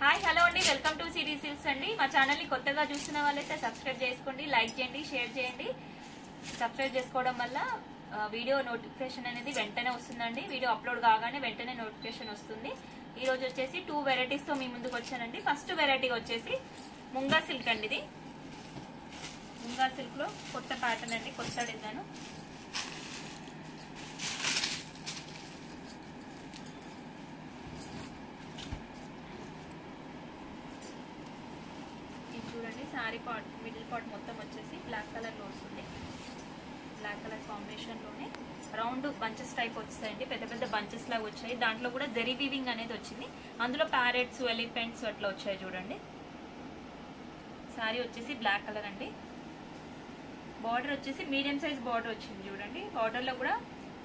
Hi hello అండి, welcome to city silks అండి. మా ఛానల్ ని కొత్తగా చూస్తున్న వాళ్ళైతే సబ్స్క్రైబ్ చేసుకోండి, లైక్ చేయండి, షేర్ చేయండి. సబ్స్క్రైబ్ చేసుకోవడం వల్ల వీడియో నోటిఫికేషన్ అనేది వెంటనే వస్తుందండి. వీడియో అప్లోడ్ కాగానే వెంటనే నోటిఫికేషన్ వస్తుంది. ఈ రోజు వచ్చేసి 2 వెరైటీస్ తో మీ ముందుకు వచ్చానండి. ఫస్ట్ వెరైటీ వచ్చేసి ముంగా సిల్క్ అండి. ఇది ముంగా సిల్క్ లో కొత్త ప్యాటర్న్ అండి, కొత్త డిజైన్. చూడండి, శారీ పార్ట్ మిడిల్ పార్ట్ మొత్తం వచ్చేసి బ్లాక్ కలర్ లో వస్తుంది. బ్లాక్ కలర్ కాంబినేషన్ లోనే రౌండ్ బంచెస్ టైప్ వచ్చాయండి, పెద్ద పెద్ద బంచెస్ లాగా వచ్చాయి. దాంట్లో కూడా జరీ వీవింగ్ అనేది వచ్చింది. అందులో ప్యారెట్స్, ఎలిఫెంట్స్ అట్లా వచ్చాయి చూడండి. శారీ వచ్చేసి బ్లాక్ కలర్ అండి. బార్డర్ వచ్చేసి మీడియం సైజ్ బార్డర్ వచ్చింది చూడండి. బార్డర్ లో కూడా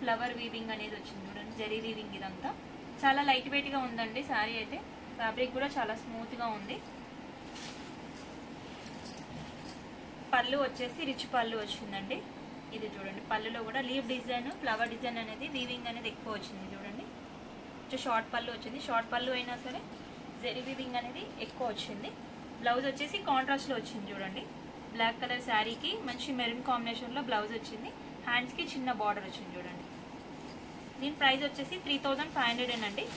ఫ్లవర్ వీవింగ్ అనేది వచ్చింది చూడండి, జరీ వీవింగ్. ఇదంతా చాలా లైట్ వెయిట్ గా ఉందండి శారీ అయితే. ఫ్యాబ్రిక్ కూడా చాలా స్మూత్ గా ఉంది. పళ్ళు వచ్చేసి రిచ్ పళ్ళు వచ్చిందండి. ఇది చూడండి, పళ్ళులో కూడా లీవ్ డిజైన్, ఫ్లవర్ డిజైన్ అనేది వీవింగ్ అనేది ఎక్కువ వచ్చింది చూడండి. కొంచెం షార్ట్ పళ్ళు వచ్చింది. షార్ట్ పళ్ళు అయినా సరే జరీ వీవింగ్ అనేది ఎక్కువ వచ్చింది. బ్లౌజ్ వచ్చేసి కాంట్రాస్ట్ లో వచ్చింది చూడండి. బ్లాక్ కలర్ శారీకి మంచి మెరూన్ కాంబినేషన్ లో బ్లౌజ్ వచ్చింది. హ్యాండ్స్ కి చిన్న బార్డర్ వచ్చింది చూడండి. దీని ప్రైస్ వచ్చేసి 3500 అండి.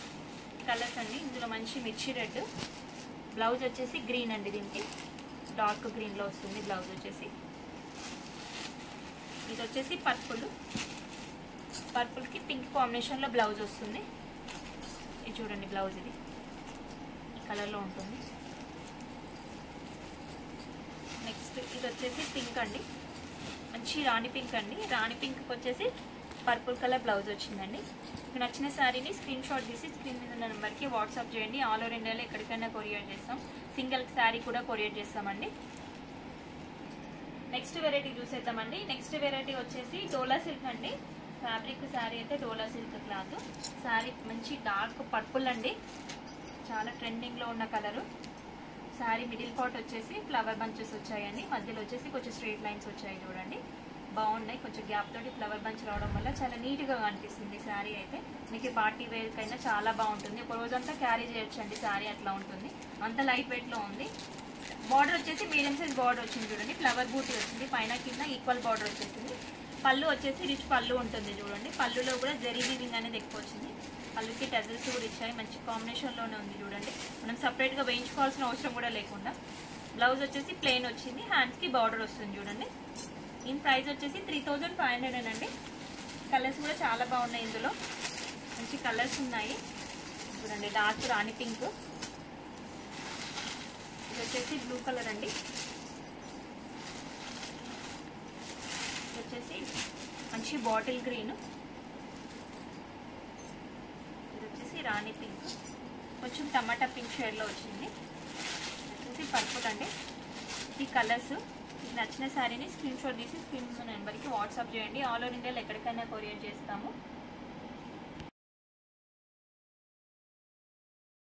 కలర్స్ అండి, ఇందులో మంచి మిర్చి రెడ్. బ్లౌజ్ వచ్చేసి గ్రీన్ అండి. దీనికి డార్క్ గ్రీన్ లో వస్తుంది బ్లౌజ్ వచ్చేసి. ఇది వచ్చేసి పర్పుల్, పర్పుల్ కి పింక్ కాంబినేషన్ లో బ్లౌజ్ వస్తుంది. ఇది చూడండి బ్లౌజ్, ఇది ఈ కలర్ లో ఉంటుంది. నెక్స్ట్ ఇది వచ్చేసి పింక్ అండి, మంచి రాణి పింక్ అండి. రాణి పింక్ వచ్చేసి పర్పుల్ కలర్ బ్లౌజ్ వచ్చిందండి. మీకు నచ్చిన శారీని స్క్రీన్ షాట్ తీసి స్క్రీన్ మీద ఉన్న నెంబర్కి వాట్సాప్ చేయండి. ఆల్ ఓవర్ ఇండియాలో ఎక్కడికైనా కొరియర్ చేస్తాం. సింగిల్ శారీ కూడా కొరియర్ చేస్తామండి. నెక్స్ట్ వెరైటీ చూసేద్దామండి. నెక్స్ట్ వెరైటీ వచ్చేసి డోలా సిల్క్ అండి. ఫ్యాబ్రిక్ శారీ అయితే డోలా సిల్క్ క్లాత్. శారీ మంచి డార్క్ పర్పుల్ అండి, చాలా ట్రెండింగ్ లో ఉన్న కలరు. శారీ మిడిల్ పార్ట్ వచ్చేసి ఫ్లవర్ బంచెస్ వచ్చాయండి. మధ్యలో వచ్చేసి కొంచెం స్ట్రైట్ లైన్స్ వచ్చాయి చూడండి, బాగున్నాయి. కొంచెం గ్యాప్ తోటి ఫ్లవర్ బంచ్ రావడం వల్ల చాలా నీట్ గా కనిపిస్తుంది శారీ అయితే. మీకు పార్టీ వేర్ కైనా చాలా బాగుంటుంది. ఒక రోజంతా క్యారీ చేయొచ్చండి శారీ, అట్లా ఉంటుంది. అంత లైట్ వెయిట్ లో ఉంది. బార్డర్ వచ్చేసి మీడియం సైజ్ బార్డర్ వచ్చింది చూడండి. ఫ్లవర్ బూటీ వచ్చింది, పైన కింద ఈక్వల్ బార్డర్ వచ్చేసింది. పళ్ళు వచ్చేసి రిచ్ పళ్ళు ఉంటుంది చూడండి. పళ్ళులో కూడా జరీ వీవింగ్ అనేది ఎక్కువ వచ్చింది. పళ్ళుకి టెజల్స్ కూడా ఇచ్చాయి, మంచి కాంబినేషన్ లోనే ఉంది చూడండి. మనం సపరేట్ గా వేయించుకోవాల్సిన అవసరం కూడా లేకుండా. బ్లౌజ్ వచ్చేసి ప్లెయిన్ వచ్చింది, హ్యాండ్స్ కి బార్డర్ వస్తుంది చూడండి. దీని ప్రైస్ వచ్చేసి 3500 అండి. కలర్స్ కూడా చాలా బాగున్నాయి, ఇందులో మంచి కలర్స్ ఉన్నాయి చూడండి. డార్క్ రాణి పింక్, ఇది వచ్చేసి బ్లూ కలర్ అండి. ఇది వచ్చేసి మంచి బాటిల్ గ్రీన్, ఇది వచ్చేసి రాణి పింక్, కొంచెం టమాటా పింక్ షేడ్ లో వచ్చింది. ఇది వచ్చేసి పర్పుల్ అండి. ఈ కలర్స్ నచ్చిన శారీని స్క్రీన్ షాట్ తీసి స్క్రీన్ నెంబర్కి వాట్సాప్ చేయండి. ఆల్ ఓవర్ ఇండియాలో ఎక్కడికైనా కొరియర్ చేస్తాము.